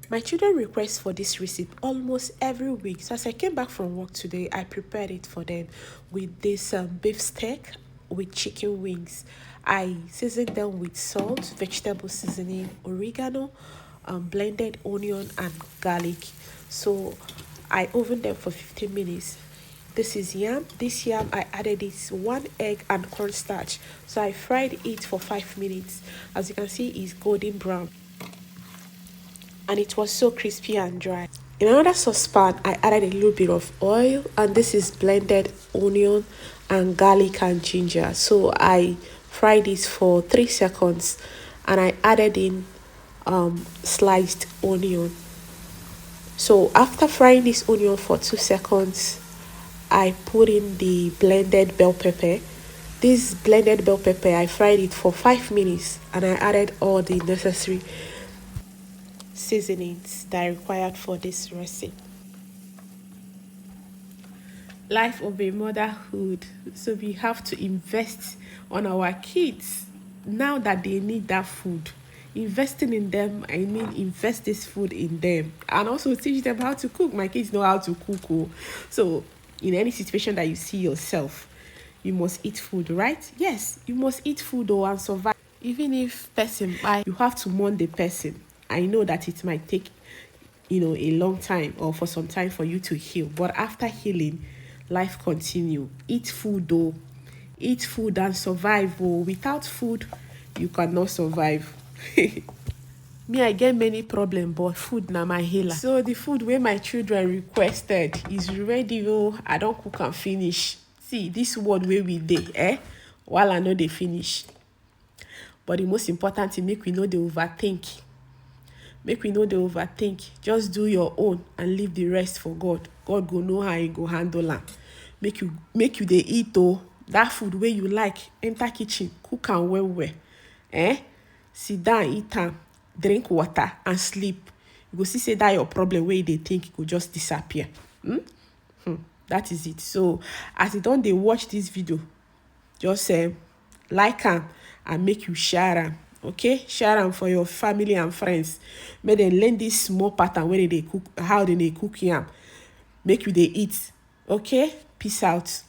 My children request for this recipe almost every week. So as I came back from work today, I prepared it for them with this beef steak with chicken wings. I seasoned them with salt, vegetable seasoning, oregano, blended onion and garlic. So I ovened them for 15 minutes. This is yam. This yam I added this one egg and cornstarch. So I fried it for 5 minutes. As you can see, it's golden brown and it was so crispy and dry. In another saucepan, I added a little bit of oil, and this is blended onion and garlic and ginger. So I fried this for 3 seconds, and I added in sliced onion. So after frying this onion for 2 seconds, I put in the blended bell pepper. This blended bell pepper, I fried it for 5 minutes, and I added all the necessary seasonings that are required for this recipe. Life of a motherhood. So we have to invest on our kids now that they need that food. Investing in them, I mean invest this food in them and also teach them how to cook. My kids know how to cook. Oh. So in any situation that you see yourself, you must eat food, right? Yes, you must eat food and survive. Even if person buy, you have to mourn the person. I know that it might take a long time or for some time for you to heal, but after healing, life continue. Eat food though. Eat food and survive. Oh, without food you cannot survive. Me, I get many problems, but food na my healer. So the food where my children requested is ready. Oh, I don't cook and finish. See this word where we dey while I know they finish. But the most important thing, make we know they overthink. Make we know they overthink. Just do your own and leave the rest for God. God go know how He go handle am. Make you dey eat oh. That food where you like, enter kitchen, cook am well. Sit down, eat am, drink water and sleep. You go see say that your problem where they think it go just disappear. That is it. So as you don dey watch this video, just like am and make you share am. Okay, share am for your family and friends. Make dem learn this small pattern wey they cook, how they cook yam. Make you dey eat. Okay, peace out.